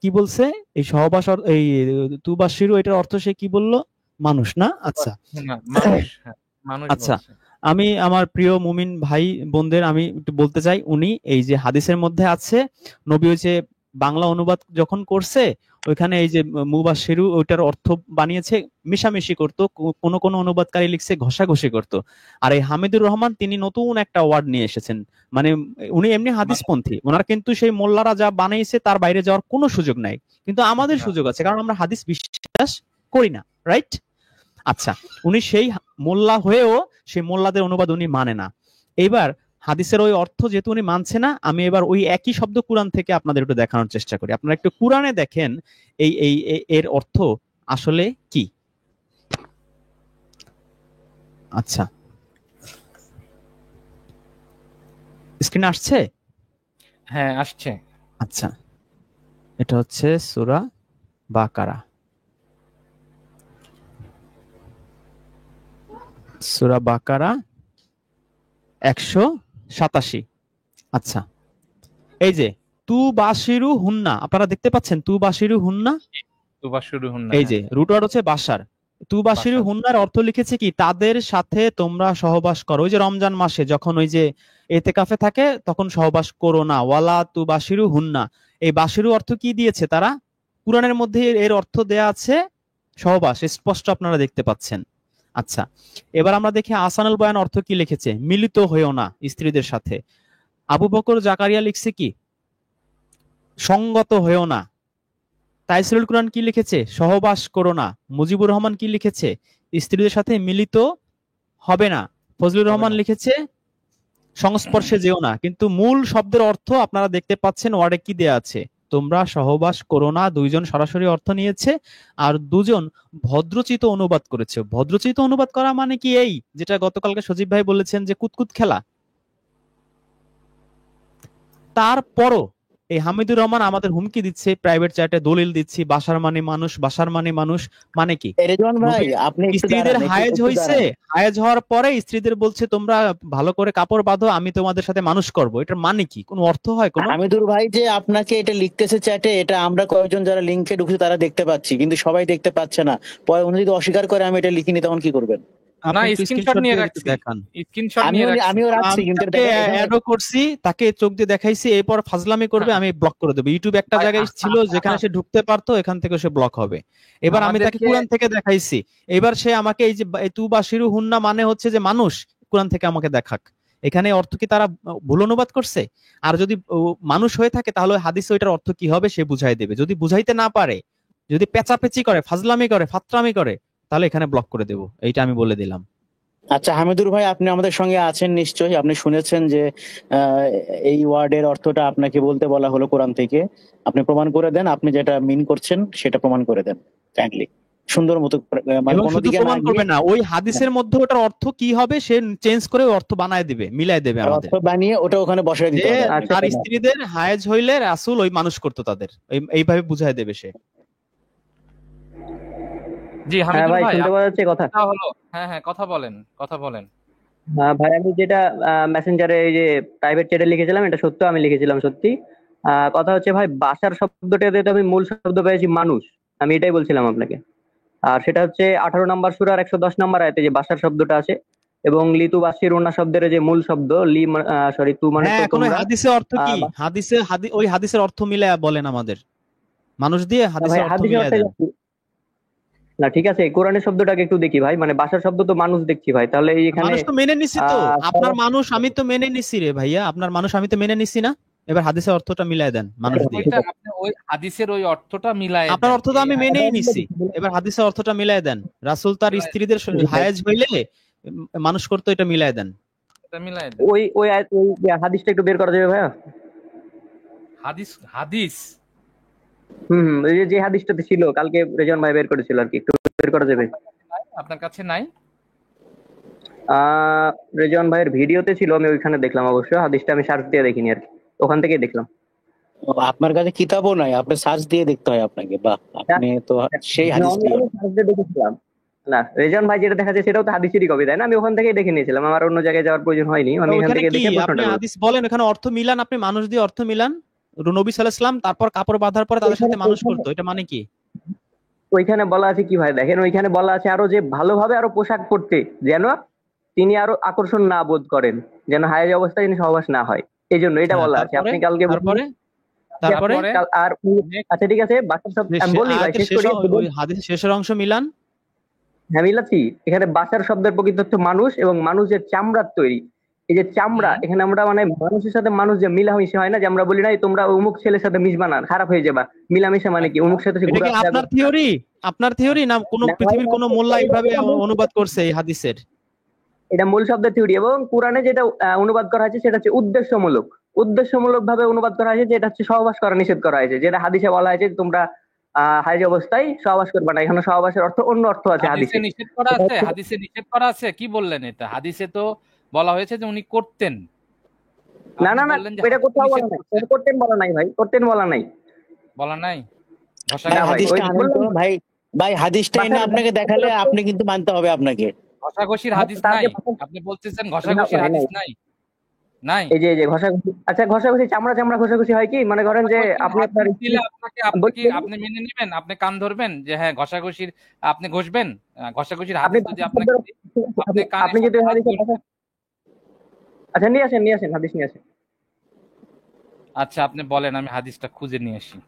কি বলছে? এই সহবাস এই তুবাশিরু, এটার অর্থ সে কি বললো? মানুষ না? আচ্ছা না, মানুষ, হ্যাঁ, মানুষ আচ্ছা, বলছে। আমি আমার প্রিয় মুমিন ভাই বোনদের আমি একটু বলতে চাই, উনি এই যে হাদিসের মধ্যে আছে, নবী ওই যে বাংলা অনুবাদ যখন করছে, ওইখানে এই যে মুবাশশিরু ওইটার অর্থ বানিয়েছে মিশামিশি করতো, কোন কোন অনুবাদকারী লিখছে ঘষাঘষি করতো। আর এই হামিদুর রহমান তিনি নতুন একটা ওয়ার্ড নিয়ে এসেছেন, মানে উনি এমনি হাদিসপন্থী, ওনার কিন্তু সেই মোল্লারা যা বানাইছে তার বাইরে যাওয়ার কোনো সুযোগ নাই, কিন্তু আমাদের না, সুযোগ আছে, কারণ আমরা হাদিস বিশ্বাস করি না, রাইট? আচ্ছা, উনি সেই মোল্লা হয়েও সেই মোল্লাদের অনুবাদ উনি মানে না। এবার হাদিসের ওই অর্থ যেহেতু উনি মানছে না, আমি এবার ওই একই শব্দ কোরআন থেকে আপনাদের একটু দেখানোর চেষ্টা করি। আপনারা একটু কোরআনে দেখেন এর অর্থ আসলে কি। আচ্ছা, স্ক্রিনে আসছে? হ্যাঁ আসছে। আচ্ছা, এটা হচ্ছে সূরা বাকারা, সূরা বাকারা 187। আচ্ছা, এই যে তু বাসিরু হুন্না, আপনারা দেখতে পাচ্ছেন তু বাসিরু হুন্না, দুবার শুরু হন না, এই হ্যাঁ, যে রুট ওয়ার্ড হচ্ছে বাসার। তু বাসিরু বাসার। হুন্নার অর্থ লিখেছে কি? তাদের সাথে তোমরা সহবাস করো। ওই যে রমজান মাসে যখন ওই যে এতেকাফে থাকে তখন সহবাস করো না, ওয়ালা তু বাসিরু হুন্না। এই বাসিরু অর্থ কি দিয়েছে তারা? কুরআনের মধ্যে এর অর্থ দেয়া আছে সহবাস, স্পষ্ট আপনারা দেখতে পাচ্ছেন। আচ্ছা, এবার আমরা দেখি আসানুল বয়ান অর্থ কি লিখেছে, মিলিত হইও না স্ত্রীদের সাথে। আবু বকর জাকারিয়া লিখছে কি? সঙ্গত হইও না। তাইসিরুল কুরআন কি লিখেছে? সহবাস করো না। মুজিবুর রহমান কি লিখেছে? স্ত্রীদের সাথে মিলিত হবে না। ফজলুর হবে রহমান না। লিখেছে সংস্পর্শে যেও না। কিন্তু মূল শব্দের অর্থ আপনারা দেখতে পাচ্ছেন ওয়ার্ডে কি দেয়া আছে, তোমরা সহবাস করো না। দুইজন সরাসরি অর্থ নিয়েছে আর দুজন ভদ্রচিত অনুবাদ করেছে। ভদ্রচিত অনুবাদ করা মানে কি? এই যেটা গতকালকে সজীব ভাই বলেছেন যে কুতকুত খেলা। তারপরও এই হামিদুর রহমান আমাদের হুমকি দিচ্ছে, প্রাইভেট চ্যাটে দলিল দিচ্ছি, বাসার মানে মানুষ, বাসার মানে মানুষ, মানে কি? রেজওয়ান ভাই, নবীর আপনি একটু স্ত্রীদের দাঁড়ান, হায়েজ একটু হয়েছে, দাঁড়ান। হায়েজ হওয়ার পরে স্ত্রীদের বলছে তোমরা ভালো করে কাপড় বাঁধো, আমি তোমাদের সাথে মানুষ করব। এটার মানে কি? কোনো অর্থ হয় কোনো? হামিদুর ভাই যে আপনাকে এটা লিখতেছে চ্যাটে, এটা আমরা কয়েকজন যারা লিংকে ঢুকছে তারা দেখতে পাচ্ছি, কিন্তু সবাই দেখতে পাচ্ছে না। পরে উনি যদি অস্বীকার করে আমি এটা লিখিনি, তখন কি করবেন? না, আপনি একটু স্ক্রিনশট স্ক্রিনশট নিয়ে দিয়ে একটু রাখছি, দেখান। স্ক্রিনশট নিয়ে আমিও রাখছি। আমিও রাখছি, আমি কিন্তু তাকে এখানে অ্যাডও করছি, তাকে চোখ দিয়ে দেখাইছি, এরপর ফাজলামি করবে আমি ব্লক করে দেবো। ইউটিউব একটা ভাই, জায়গায় ছিল যেখানে সে ঢুকতে পারতো, এখান থেকে সে ব্লক হবে। এবার আমি তাকে আমাদেরকে কোরআন থেকে দেখাইছি, এবার সে আমাকে এই যে তু বা শিরু হুন্না মানে হচ্ছে যে মানুষ, কোরআন থেকে আমাকে দেখাক। এখানে অর্থ কি তারা ভুল অনুবাদ করছে? আর যদি মানুষ হয়ে থাকে তাহলে হাদিসে ওইটার অর্থ কি হবে সে বুঝাই দেবে। যদি বুঝাইতে না পারে, যদি পেঁচাপেচি করে, ফাজলামি করে, ফাত্রামি করে, তাহলে এখানে ব্লক করে দেবো, এইটা আমি বলে দিলাম। আচ্ছা হামিদুর ভাই, আপনি আমাদের সঙ্গে আছেন নিশ্চয়ই, আপনি শুনেছেন যে আহ, এই ওয়ার্ডের অর্থটা আপনাকে বলতে বলা হলো কোরআন থেকে। আপনি প্রমাণ করে দেন, আপনি যেটা মিন করছেন সেটা প্রমাণ করে দেন কাইন্ডলি, সুন্দর মতো মানে এবং কোনো শুধু দিকে না প্রমাণ গিয়ে। করবে না, ওই হাদিসের মধ্যে ওটার অর্থ কি হবে সে চেঞ্জ করে ওই অর্থ বানায় দিবে, মিলাই দেবে অর্থ আমাদের। বানিয়ে ওটা ওখানে বসায় যে দিতে হবে আপনাকে, তার তাই না? স্ত্রীদের হায়েজ হইলে রাসূল ওই মানুষ করতো তাদের, এইভাবে বুঝায় দেবে সে। জি হ্যাঁ হামিদুল ভাই, ভাই, শুনতে পাওয়া যাচ্ছে কথা? হলো। হ্যাঁ হ্যাঁ, কথা বলেন, কথা বলেন। ভাই আমি যেটা মেসেঞ্জারে এই যে প্রাইভেট চ্যাটে লিখেছিলাম এটা সত্য, আমি লিখেছিলাম সত্যি। কথা হচ্ছে ভাই, বাসার শব্দটাতে তো আমি মূল শব্দ পেয়েছি মানুষ, আমি এটাই বলছিলাম আপনাকে। আর সেটা হচ্ছে 18 নম্বর সূরার 110 নম্বর আয়াতে যে বাসার শব্দটা আছে, এবং লিতু বাসির ওনা শব্দের যে মূল শব্দ লি, সরি তু মানে হ্যাঁ, তো এখন ওই তোমরা। হাদিসের অর্থ কি? ওই হাদিসের অর্থ মিলায়া বলেন আমাদের, মানুষ দিয়ে ভাই হাদিসের অর্থ হাদিসের মিলায়া অর্থে দেন। যাচ্ছি না, ঠিক আছে, কোরআনের শব্দটাকে একটু দেখি ভাই, মানে বাসার শব্দ তো মানুষ দেখছি ভাই, তাহলে এই এখানে মানুষ তো মেনে নিছি তো, আপনার সবার- মানুষ আমি তো মেনে নিছি রে ভাইয়া, আপনার মানুষ আমি তো মেনে নিছি না? এবার হাদিসের অর্থটা মিলায় দেন মানুষ দিয়ে। ঠিক ওইটা আছে। আপনি ওই হাদিসের ওই অর্থটা মিলায় আপনার দেন। অর্থ তো আমি মেনেই নিছি, মিলায় এবার হাদিসের অর্থটা মিলায় দেন। রাসূল তার স্ত্রীদের হায়েজ হইলে মানুষ করতো, এটা মিলায় দেন। মিলায় দেন। ওই হাদিসটা একটু বের করা যাবে ভাইয়া? হাদিস, হাদিস ওই যে হাদিসটাতে ছিল কালকে রেজন ভাই বের করেছিল আর কি, একটু বের করা যাবে? আপনার কাছে নাই? রেজন ভাইয়ের ভিডিওতে ছিল, আমি ওইখানে দেখলাম অবশ্য, হাদিসটা আমি সার্চ দিয়ে দেখিনি আর কি, ওখান থেকেই দেখলাম। আপনার কাছে কিতাবও নাই, আপনি সার্চ দিয়ে দেখতে হয় আপনাকে? বাহ, আপনি তো সেই হাদিস প্রিয়। অনলাইনে সার্চ দিয়ে দেখেছিলাম। না, রেজন ভাই যেটা দেখাচ্ছে সেটাও তো হাদিসেরই কপি, তাই না? আমি ওখান থেকেই দেখে নিয়েছিলাম, আমার অন্য জায়গায় যাওয়ার প্রয়োজন হয়নি, আমি এখান ওখানে থেকে কি দেখে আপনি প্রশ্নটা করেছি। হাদিস বলেন, ওখানে অর্থ মিলান, আপনি মানুষ দিয়ে অর্থ মিলান, নবী সাল্লাল্লাহু আলাইহি ওয়াসাল্লাম তারপর কাপড় বাঁধার পরে তাদের সাথে মানুষ করতো, এটা মানে কি? ওইখানে বলা আছে কি ভাই, দেখেন ওইখানে বলা আছে আরো যে ভালোভাবে আরো পোশাক পরতে, যেন তিনি আরো আকর্ষণ না বোধ করেন, যেন হায়েজ অবস্থায় তিনি সহবাস না হয়, এই জন্য এটা হ্যাঁ, বলা আছে। তারপরে আপনি কালকে তারপরে তারপরে আর আচ্ছা ঠিক আছে, বাসার শব্দ আমি বলি ভাই, শেষ করি। ওই হাদিসের শেষের অংশ মিলান। হ্যাঁ মিলাচ্ছি। এখানে বাসার শব্দের প্রকৃত অর্থ মানুষ, এবং মানুষের চামড়ার তৈরি। এই যে চামড়া, এখানে আমরা মানে মানুষের সাথে মানুষ যে মিলামিশা হয় না, যে আমরা বলি না তোমরা অমুক ছেলের সাথে মিশবা না, খারাপ হয়ে যাবা। মিলামিশা মানে কি? অমুক সাথে এটা কি আপনার থিওরি? আপনার থিওরি না কোন না, পৃথিবীর কোন মোল্লা এটা এইভাবে আমার অনুবাদ করছে এই হাদিসের? এটা মূল শব্দের থিওরি, এবং কোরআনে যেটা অনুবাদ করা হয়েছে সেটা হচ্ছে উদ্দেশ্যমূলক। উদ্দেশ্যমূলক ভাবে অনুবাদ করা হয়েছে, যেটা হচ্ছে সহবাস করা নিষেধ করা হয়েছে, যেটা হাদিসে বলা হয়েছে যে তোমরা হাইজ অবস্থায় সহবাস করবে না। এখানে সহবাসের অর্থ অন্য অর্থ আছে হাদিসে হাদিসে। নিষেধ করা আছে, হাদিসে নিষেধ করা আছে, কি বললেন এটা? হাদিসে তো বলা হয়েছে যে উনি করতেন। না আপনি না না, বললেন যে এটা হাদিসে কোথাও বলা নিষেধ নাই, করতেন। এটা করতেন বলা নাই ভাই, করতেন বলা নাই। বলা নাই? ঘষা ভাই না ভাই, হাদিসটা ওই আনেন তো বললাম, ভাই, ভাই হাদিসটা এনে বাসার আপনাকে দেখালে আপনি কিন্তু মানতে হবে আপনাকে। ঘষাঘষির হাদিস তার নাই? যে বাসার- আপনি বলতেছেন না ঘষাঘষির ভাই, হাদিস নাই। নাই? নাই? এই যে ঘষাঘষি, আচ্ছা ঘষাঘষি, চামড়া চামড়া ঘষাঘষি হয় কি? মনে করেন যে ঘষাঘষির আপনি আপনার হাদিস দিলে আপনাকে, আপনি কি বলছেন, আপনি মেনে নেবেন? আপনি কান ধরবেন যে হ্যাঁ ঘষাঘষির আপনি ঘষবেন? ঘষাঘষির আপনি হাদিস যদি আপনাকে দিই, আপনি কানের আপনি যদি সাথে হাত হাদিসের ঘষবেন। আচ্ছা নিয়ে আসেন হাদিস নিয়ে আসেন। আচ্ছা আপনি বলেন, আমি হাদিসটা খুঁজে নিয়ে আসি।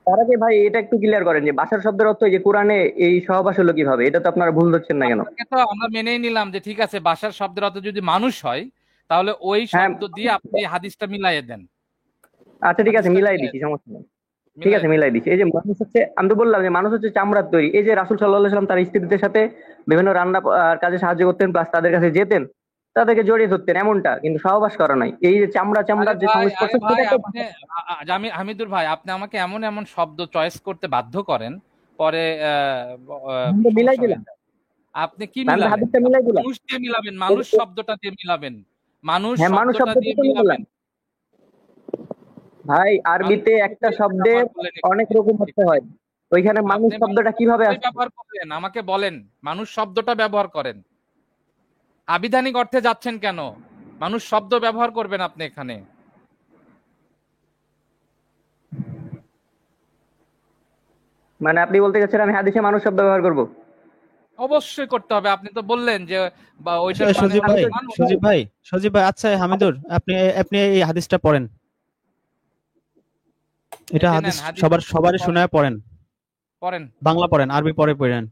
তার আগে ভাই এটা একটু ক্লিয়ার করেন যে বাসার শব্দের অর্থ, এই যে কোরআনে এই সহবাস হলো কিভাবে? এটা তো আপনারা ভুল ধরছেন না কেন? আপনাকে তো আমরা মেনেই নিলাম যে ঠিক আছে, বাসার শব্দের অর্থ যদি মানুষ হয়, তাহলে ওই হ্যাঁ শব্দ দিয়ে আপনি হাদিসটা মিলাইয়ে দেন। আচ্ছা ঠিক আছে, হাদিসটা মিলাই মিলাইয়ে দিচ্ছি, দেন, সমস্যা নেই। ঠিক মিলাইয়ে আছে দেন। মিলাই দিচ্ছি। এই যে মানুষ হচ্ছে, আমি তো বললাম যে মানুষ হচ্ছে চামড়ার তৈরি। এই যে রাসূল সাল্লাল্লাহু আলাইহি ওয়াসাল্লাম তার স্ত্রীদের সাথে বিভিন্ন রান্না কাজে সাহায্য করতেন, প্লাস তাদের কাছে যেতেন, তাদেরকে জড়িয়ে ধরতেন, এমনটা কিন্তু সহবাস করা নাই। এই যে চামড়া আরে চামড়ার যে ভাই, সংস্পর্শ, আরে ভাই, সেটা তো আপনি হামিদুর ভাই, আপনি আমাকে এমন এমন শব্দ চয়েস করতে বাধ্য করেন, পরে আমি তো মিলাই সমস্যা হয়ে দিলাম, যায়। আপনি কি আমি তো মিলালেন? হাদিসটা আপনি মিলাই দিলাম। মানুষ দিয়ে মিলাবেন, মানুষ শব্দটা দিয়ে মিলাবেন, মানুষ হ্যাঁ মানুষ শব্দটা শব্দটা দিয়ে তো মিলাবেন। মিলালাম ভাই, আরবিতে আপনি একটা কিভাবে শব্দের ব্যবহার করলেন অনেক এখানে? রকম অর্থ হয়, ওইখানে মানুষ আপনি শব্দটা মানুষ কিভাবে শব্দই আসছে? ব্যবহার করলেন, আমাকে বলেন। মানুষ শব্দটা ব্যবহার করেন, আবিধানিক অর্থে যাচ্ছেন কেন? মানুষ শব্দ ব্যবহার করবেন আপনি এখানে। মানে আপনি বলতে চাচ্ছেন আমি হাদিসে মানুষ শব্দ ব্যবহার করব? অবশ্যই করতে হবে, আপনি তো বললেন যে বা ওইটার মানে সজীব ভাই, হচ্ছে মানুষ। সজীব ভাই, আচ্ছা হামিদুর, আপনি আপনি এই হাদিসটা পড়েন। এটা এই যে হাদিস নেন, হাদিস সবারই শোনায় পড়েন। পড়েন। বাংলা পড়েন, আরবি পরে পড়েন।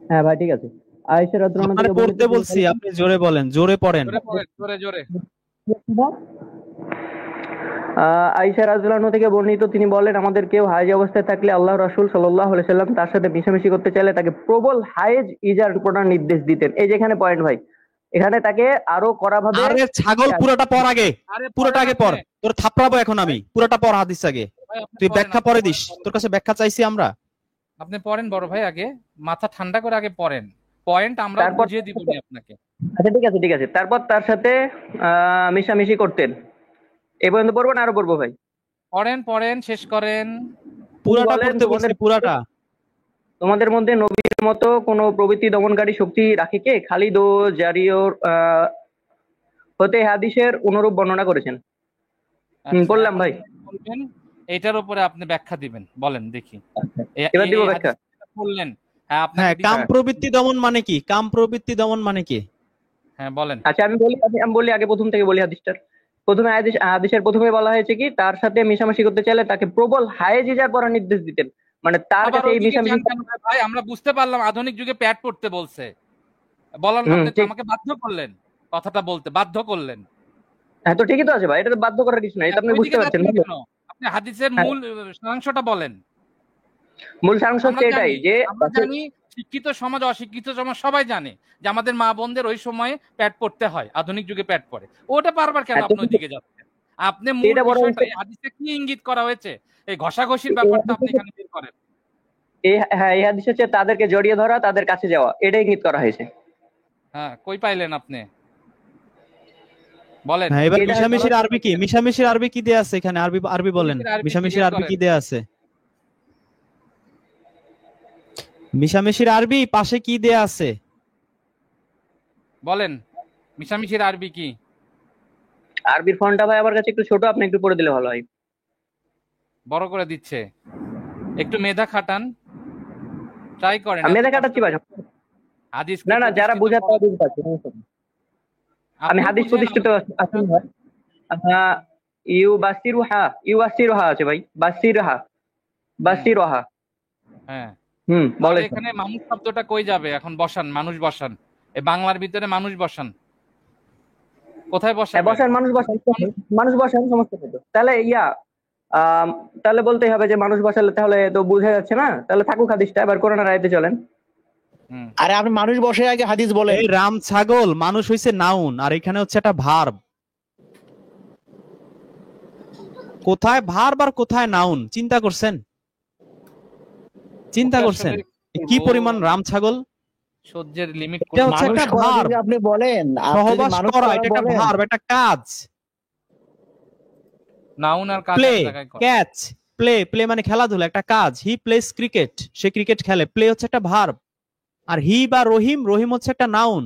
হ্যাঁ ভাই ঠিক আছে। আয়েশা রাদিয়াল্লাহু আনহা আপনারে থেকে বর্ণিত, পড়তে বলছি, আপনি জোরে বলেন, জোরে পড়েন। জোরে পড়েন, জোরে জোরে। আয়েশা রাদিয়াল্লাহু আনহা থেকে বর্ণিত, তিনি বলেন আমাদের কেউ হায়েজ অবস্থায় থাকলে আল্লাহ রাসূল সাল্লাল্লাহু আলাইহি সাল্লাম তার সাথে মিশামিশি করতে চাইলে তাকে প্রবল হায়েজ ইজার করার নির্দেশ দিতেন। এই যেখানে পয়েন্ট ভাই, এখানে তাকে আরো কড়া ভাবে। আরে ছাগল, পুরোটা পড় আগে, আরে পুরোটা পড়েন আগে পড়। আপনি। তোর থাপড়াবো এখন আমি, পুরোটা পড় হাদিস আগে। ভাই, আপনি তুই পড়েন, ব্যাখ্যা আপনি পরে পড়েন, দিস, তোর কাছে ব্যাখ্যা চাইছি আমরা। আপনি পড়েন বড় ভাই, আগে মাথা ঠান্ডা করে আগে পড়েন, পয়েন্ট আমরা তারপর বুঝিয়ে দিব আপনাকে। আচ্ছা ঠিক আছে, তারপর তার সাথে মিশামিশি করতেন। এই পর্যন্ত পড়বো না আরো পড়বো ভাই? পড়েন পড়েন, শেষ করেন। পুরাটা বলেন, পড়তে বলছি, পুরাটা। তোমাদের মধ্যে নবীর মতো কোনো প্রবৃত্তি দমনকারী শক্তি রাখে কে? খালিদ ও জারিয়র হতে হাদিসের অনুরূপ বর্ণনা করেছেন। আচ্ছা, বললাম এখন ভাই, বলবেন, এইটার উপরে আপনি ব্যাখ্যা দিবেন, বলেন দেখি। এবার দিব এই ব্যাখ্যা। হাদিসটা বললেন, হ্যাঁ আপনাকে হ্যাঁ, দিতে কাম হবে। প্রবৃত্তি দমন মানে কি? কাম প্রবৃত্তি দমন মানে কি? হ্যাঁ বলেন। আচ্ছা আমি বলি আগে, প্রথম থেকে বলি হাদিসটার। প্রথমে হাদিসের প্রথমে বলা হয়েছে কি, তার সাথে মিশামিশি করতে চাইলে তাকে প্রবল হায়েজ ইজার করার নির্দেশ দিতেন। মানে তার আবার কাছে এই ওইদিকে মিশামিশি। যান কেন ভাই? আমরা বুঝতে পারলাম আধুনিক যুগে প্যাড পড়তে বলছে, বলার আপনি তো ঠিক। আমাকে বাধ্য করলেন, কথাটা বলতে বাধ্য করলেন। হ্যাঁ তো ঠিকই তো আছে ভাই, এটা তো বাধ্য করার কিছু নাই, এটা আপনি বুঝতে ওইদিকে পারছেন। যাচ্ছেন কেন? আপনি হাদিসের হ্যাঁ। মূল সারাংশটা বলেন। মূল সারাংশ আমরা হচ্ছে এটাই জানি, যে আমরা জানি শিক্ষিত সমাজ অশিক্ষিত সমাজ সবাই জানে যে আমাদের মা বোনদের ওই সময় প্যাড পড়তে হয়, আধুনিক যুগে প্যাড পরে। ওটা বারবার কেন আপনি ওইদিকে যাচ্ছেন? আপনি মূল এটা বড় বিষয়টা, এই হাদিসে কি ইঙ্গিত করা হয়েছে, এই ঘষাঘষির ব্যাপারটা আপনি এখানে বের করেন। হ্যাঁ এই হাদিস হচ্ছে তাদেরকে জড়িয়ে ধরা, তাদের কাছে যাওয়া, এটাই ইঙ্গিত করা হয়েছে। হ্যাঁ, কই পাইলেন আপনি? বলেন। হ্যাঁ, এবার এটা মিশামিশির আরবি কি? মিশামিশির আরবি কি দেয়া আছে এখানে? আরবি বলেন। আরবি মিশামিশির জিজ্ঞেস আরবি করেন। কি দেয়া আছে? মিশামিশির আরবি পাশে কি দেয়া আছে? বলেন, মিশামিশির আরবি কি? আরবির ফন্টটা ভাই আমার কাছে একটু ছোট, আপনি একটু পড়ে দিলে ভালো হয়। বড় করে দিচ্ছে, একটু মেধা খাটান, ট্রাই করেন। আমি এত এটা কষ্ট কাটাচ্ছি ভাই। হাদিসকে না না, যারা প্রতিষ্ঠিত বুঝার তারা করেন। বুঝতে পারছে, সমস্যা নেই। আমি আপনিও হাদিস বুঝেন, প্রতিষ্ঠিত আছি ভাই। আহ, ইউ বাসিরুহা আছে ভাই, বাসিরহা, বাসিরহা। হ্যাঁ। তাহলে বলেছেন। এখানে মানুষ শব্দটা কই যাবে এখন? বসান, মানুষ বসান, এই বাংলার ভিতরে মানুষ বসান, কোথায় হ্যাঁ বসাবেন? বসান, মানুষ বসান, মানুষ বসান, সমস্যা নেই তো। তাহলে তাহলে বলতেই হবে যে মানুষ বসালে তাহলে তো বোঝা যাচ্ছে না, তাহলে থাকুক হাদিসটা, এবার কোরআনের আয়াতে চলেন। হুম। আরে আপনি মানুষ বসে আগে হাদিস বলেন। এই রাম ছাগল, মানুষ হইছে নাউন আর এখানে হচ্ছে একটা ভার্ব। কোথায় ভার্ব আর কোথায় নাউন চিন্তা করছেন? চিন্তা ওকে, করছেন আসলে কি ও পরিমাণ রাম ছাগল? সহ্যের লিমিট এটা হচ্ছে মানুষ একটা করা ভার্ব, যদি আপনি বলেন, আপনি যদি সহবাস মানুষ করা, করা এটা একটা বলেন, ভার্ব, একটা কাজ। নাউন আর কাজ প্লে, এক জায়গায় করে। ক্যাচ, প্লে, প্লে মানে খেলাধুলা, একটা কাজ। He plays cricket, say cricket খেলে। প্লে হচ্ছে একটা ভার্ব। আর হি বা রহিম, রহিম হচ্ছে একটা নাউন।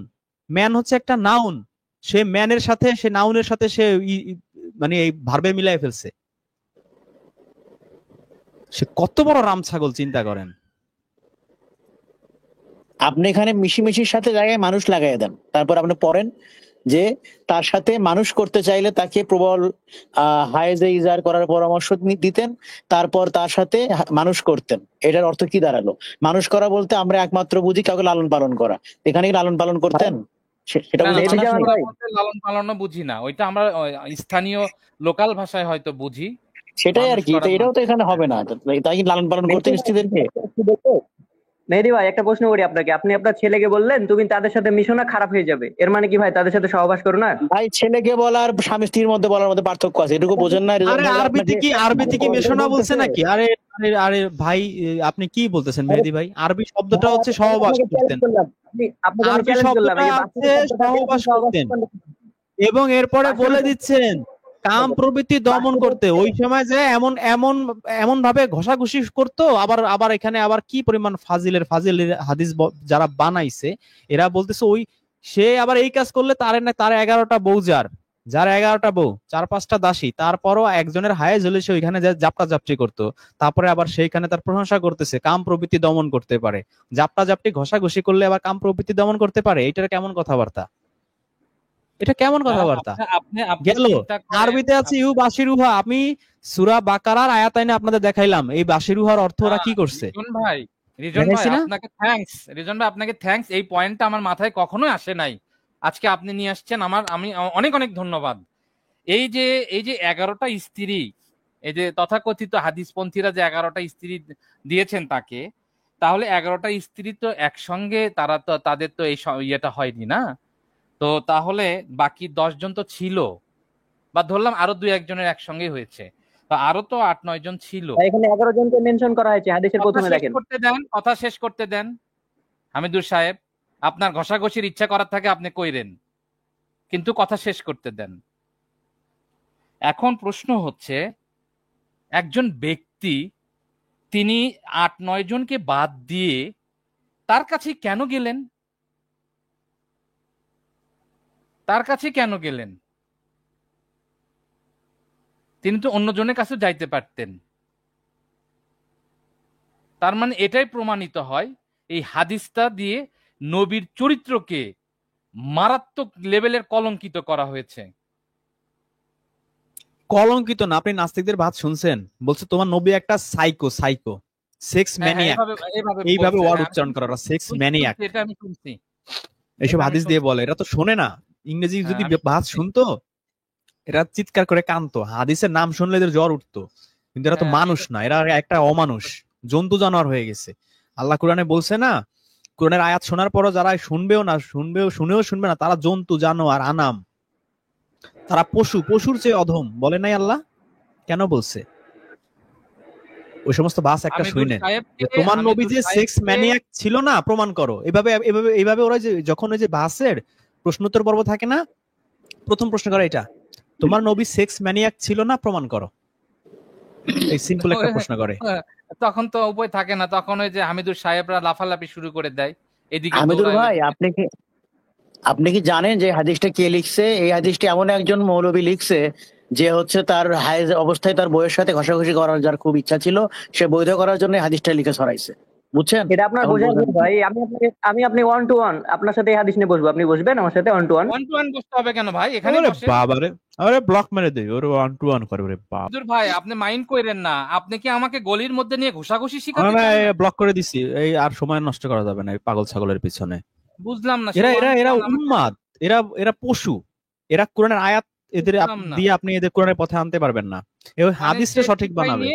ম্যান হচ্ছে একটা নাউন। সে ম্যানের সাথে, সে নাউনের সাথে সে মানে এই ভার্বে মিলাই ফেলছে। সে কত বড় রাম ছাগল চিন্তা করেন। আপনি এখানে মিশিমিশির সাথে জায়গায় মানুষ লাগাই দেন, তারপর আপনি পড়েন যে তার সাথে মানুষ করতে চাইলে তাকে প্রবল হায়েজে ইজার করার পরামর্শ দিতেন, তারপর তার সাথে মানুষ করতেন। এটার অর্থ কি দাঁড়ালো? মানুষ করা বলতে আমরা একমাত্র বুঝি কাউকে লালন পালন করা। এখানে কি লালন পালন করতেন? সেটা না না, বুঝেছেন মানুষ আপনি? করা বলতে লালন পালনও বুঝি না, ওইটা আমরা স্থানীয় লোকাল ভাষায় হয়তো বুঝি। সেটাই আর মানুষ কি, করা তো এটাও তো এখানে হবে না। তাই কি লালন পালন করতেন স্ত্রীদেরকে? মেহেদী ভাই একটা প্রশ্ন করি আপনাকে, আপনি আপনার ছেলেকে বললেন তুমি তাদের সাথে মিশো না, খারাপ হয়ে যাবে, এর মানে কি ভাই তাদের সাথে সহবাস করো না? ভাই ছেলেকে বলার স্বামী স্ত্রীর মধ্যে বলার মধ্যে পার্থক্য আছে, এটুকু বোঝেন না? রেজাল্ট আরে ভাই আরবিতে আপনাকে কি, আরবিতে কি মেশনা বলছে বলতেছে। নাকি? আরে আরে আরে ভাই, আপনি কি বলতেছেন মেহেদী ভাই? আরবি শব্দটা হচ্ছে আমি সহবাস আপনাকে করতেন। চ্যালেঞ্জ করলাম, আপনাকে আমি আরবি চ্যালেঞ্জ করলাম, শব্দটা এই যে আছে বাস্তব শব্দটা দিয়ে আপনি সহবাস সহবাস করতেন, করতে এবং এরপরে বাস্তব বলে দিচ্ছেন কাম প্রবৃত্তি দমন করতে। ওই সময় যে এমন এমন এমন ভাবে ঘষাঘষি করতো। আবার আবার এখানে আবার কি পরিমাণ ফাজিলের হাদিস যারা বানাইছে, এরা বলতেছে ওই সে আবার এই কাজ করলে তার 11টা বউ, যার 11টা বউ, 4-5টা দাসী, তারপরও একজনের হায়ে জ্বলে সে ওইখানে জাপটা জাপটি করতো। তারপরে আবার সেইখানে তার প্রশংসা করতেছে কাম প্রবৃত্তি দমন করতে পারে। জাপটা জাপটি ঘষাঘষি করলে আবার কাম প্রবৃত্তি দমন করতে পারে? এটার কেমন কথাবার্তা? এটা কেমন কথাবার্তা? আপনি আপনি গেল চিন্তা করেন। আরবিতে আছে ইউ বাশিরুহা। আমি সূরা বাকারার আয়াত আইনে আপনাদের দেখাইলাম এই বাশিরুহার অর্থ ওরা কি করছে, রিজন ভাই দেখাইছি না? আপনাকে থ্যাঙ্কস, রিজন ভাই আপনাকে থ্যাঙ্কস। এই পয়েন্টটা আমার মাথায় কখনোই আসে নাই, আজকে আপনি নিয়ে আসছেন। আমি অনেক অনেক ধন্যবাদ। এই যে 11টা স্ত্রী, এই যে তথাকথিত হাদিসপন্থীরা যে 11টা স্ত্রী দিয়েছেন তাকে, তাহলে 11টা স্ত্রী তো একসঙ্গে, তারা তো তাদের তো এই ইয়েটা হয়নি না। তো তাহলে বাকি 10 জন তো ছিল, বা ধরলাম আরো 2-1 জনের একসঙ্গে হয়েছে, তো আরো তো 8-9 জন ছিল। ভাই, এখানে 11 জনকে মেনশন করা হয়েছে হাদিসের কথা প্রথমে, শেষ দেখেন। করতে দেন, কথা শেষ করতে দেন হামিদুর সাহেব। আপনার ঘষাঘষির ইচ্ছা করার থাকে আপনি কইরেন, কিন্তু কথা শেষ করতে দেন। এখন প্রশ্ন হচ্ছে, একজন ব্যক্তি তিনি 8-9 জনকে বাদ দিয়ে তার কাছে কেন গেলেন? তার কাছে কেন গেলেন? তিনি তো অন্য জনের কাছে যাইতে পারতেন। তার মানে এটাই প্রমাণিত হয় এই হাদিসটা দিয়ে নবীর চরিত্রকে মারাত্মক লেভেলের কলঙ্কিত করা হয়েছে। কলঙ্কিত না, আপনি নাস্তিকদের ভাত শুনছেন? বলছে তোমার নবী একটা সাইকো, সেক্স হ্যাঁ হ্যাঁ, ম্যানিয়াক। এভাবে এইভাবে বলছে। ওয়ার্ড হ্যাঁ, উচ্চারণ করা, সেক্স ম্যানিয়াক। এটা আমি শুনছি। এইসব এটা আমি হাদিস দিয়ে শুনছি। বলে। এরা তো শোনে না ইংরেজি। হ্যাঁ, যদি আমি ভাত শুনছি। শুনতো এরা চিৎকার করে কানতো, হাদিসের নাম শুনলে এদের জ্বর উঠতো। কিন্তু এরা তো হ্যাঁ, মানুষ না, এরা একটা অমানুষ, জন্তু জানোয়ার হয়ে গেছে। আল্লাহ কোরআনে বলছে না, কোরআনের আয়াত শোনার পরও যারা শুনেও শুনবে না, তারা জন্তু জানোয়ার, আনাম, তারা পশুর চেয়ে অধম বলে নাই আল্লাহ? কেন বলছে? ওই সমস্ত বাস একটা হামিদুর শুনেন সাহেবকে যে তোমার নবী হামিদুর যে সেক্স সাহেবকে ম্যানিয়াক ছিল না, প্রমাণ করো। এইভাবে ওরা যে যখন ওই যে বাসের প্রশ্নোত্তর পর্ব থাকে না, প্রথম প্রশ্ন করে এটা, তোমার নবী সেক্স ম্যানিয়াক ছিল না, প্রমাণ করো। এই সিম্পল একটা প্রশ্ন করে। তখন তো উপায় থাকে না, তখন ওই যে হামিদুর সাহেবরা লাফালাফি শুরু করে দেয়, এদিকে হামিদুর দৌড়ায় ভাই, ওইদিকে। আপনি কি জানেন যে হাদিসটা কে লিখছে? এই হাদিসটি এমন একজন মৌলবী লিখছে যে হচ্ছে তার হায়েজ অবস্থায় তার বইয়ের সাথে ঘষাঘষি করার যার খুব ইচ্ছা ছিল, সে বৈধ করার জন্য এই হাদিসটা লিখে ছড়াইছে। বুঝছেন? এটা আপনার এখন বোঝার বোঝেন ভুল ভাই। আপনি ওয়ান টু ওয়ান আপনার সাথে এই হাদিস নিয়ে বসবো, আপনি বসবেন আমার সাথে one two one. One two one বসতে হবে কেন ভাই? এখানে ওরে বসেন। বাবা রে, আরে ব্লক মেরে দেই, ওরে 1 to 1 করে, ওরে বাপ। হুজুর ভাই আপনি মাইন্ড কইরেন না, আপনি কি আমাকে গলির মধ্যে নিয়ে ঘুষাঘুষি শিখাতে আমি চান নাকি? ব্লক করে দিছি, এই আর সময় নষ্ট করা যাবে না এই পাগল ছাগলের পিছনে। বুঝলাম না, সে এরা ওয়ান এরা টু এরা ওয়ান আমাকে উন্মাদ, এরা এরা পশু, এরা কোরআনের আয়াত এদের বুঝলাম না। দিয়ে আপনি এদের কোরআনের পথে আনতে পারবেন না। এই মানে হাদিসটা সে সঠিক বানাবে,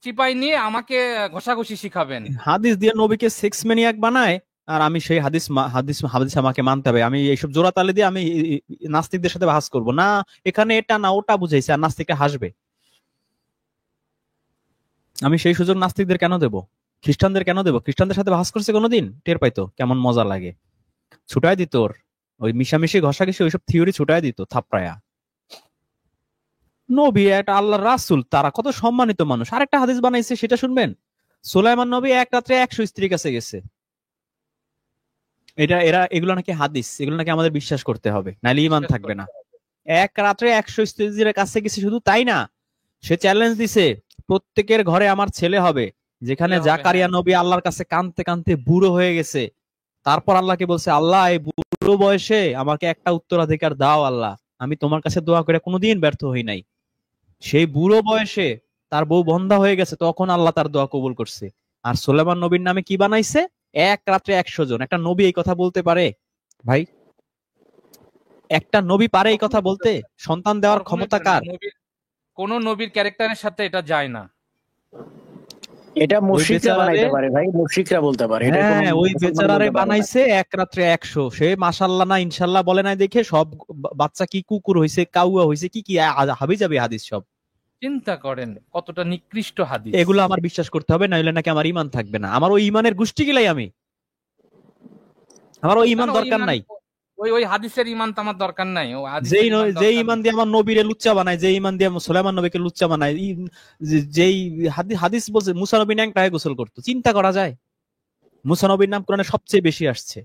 চিপাই নিয়ে আমাকে ঘষাঘষি শিখাবেন। হাদিস দিয়ে নবীকে সেক্স ম্যানিয়াক বানায়, আর আমি সেই হাদিস হাদিস আমাকে মানতে হবে। আমি এইসব জোড়া তালে দিয়ে আমি নাস্তিকদের সাথে বাহাস করব না, এখানে এটা না ওটা বুঝাইছে, আর নাস্তিকরা হাসবে। আমি সেই সুযোগ নাস্তিকদের কেন দেব, খ্রিস্টানদের কেন দেব? খ্রিস্টানদের সাথে বাহাস করছে কোনোদিন, টের পাইতো কেমন মজা লাগে, ছুটাই দিত ওর ওই মিশামিশি ঘষাঘষি ওইসব থিওরি ছুটাই দিত থাপড়ায়া। নবী একটা আল্লাহর রাসূল, তারা কত সম্মানিত মানুষ। আরেকটা হাদিস বানাইছে, সেটা শুনবেন। সুলাইমান নবী এক রাত্রে 100 স্ত্রীর কাছে গেছে। এগুলো নাকি হাদিস, এগুলো নাকি আমাদের বিশ্বাস করতে হবে, নাইলে ঈমান থাকবে না। এক রাত্রে 100 স্ত্রীর কাছে গেছে, শুধু তাই না, সে চ্যালেঞ্জ দিছে প্রত্যেকের ঘরে আমার ছেলে হবে। যেখানে ছেলে হবে, জাকারিয়া হ্যাঁ। নবী আল্লাহর কাছে কাঁদতে কাঁদতে বুড়ো হয়ে গেছে, তারপর আল্লাহকে বলছে, আল্লাহ এই বুড়ো বয়সে আমাকে একটা উত্তরাধিকার দাও আল্লাহ, আমি তোমার কাছে দোয়া করে কোনোদিন ব্যর্থ হই নাই। সেই বুড়ো বয়সে তার বউ বন্ধা হয়ে গেছে, তখন আল্লাহ তার দোয়া কবুল করছে। আর সুলাইমান নবীর নামে কি বানাইছে? এক রাত্রে 100 জন। একটা নবী এই কথা বলতে পারে ভাই? একটা নবী পারে এই কথা বলতে? সন্তান দেওয়ার কখনোই ক্ষমতা পারে না। কার? কোন নবীর ক্যারেক্টারের সাথে এটা যায় না। এটা ওই মুশরিকরা বেচারারে, বানাইতে পারে ভাই, মুশরিকরা বলতে পারে, এটা কোনো হ্যাঁ ওই মুসলমান বেচারারে বলতে পারে না। বানাইছে এক রাত্রে 100। সে মাশাল্লাহ না ইনশাল্লাহ বলে নাই দেখে সব বাচ্চা কি কুকুর হইছে, কাউয়া হইছে, কি কি হাবি যাবে হাদিস সব। চিন্তা করেন কতটা নিকৃষ্ট হাদিস। এগুলো আমার বিশ্বাস করতে হবে, নাইলে নাকি আমার ঈমান থাকবে না। আমার ওই ঈমানের গোষ্ঠী গিলাই আমি, আমার ওই না, ঈমান না, ওই দরকার ইমান, নাই। ওই হাদিসের ইমান তো আমার দরকার নাই। ও হাদিসের যেই ইমান যেই দরকার ঈমান নাই। দিয়ে আমার নবীরে লুচ্চা বানায়, যেই ঈমান দিয়ে সুলাইমান নবীকে লুচ্চা বানায়, যেই হাদিস বলছে মুসা নবী ন্যাংটায় গোসল করতো, চিন্তা করা যায়? মুসা নবীর নাম কোরআনে সবচেয়ে বেশি আসছে,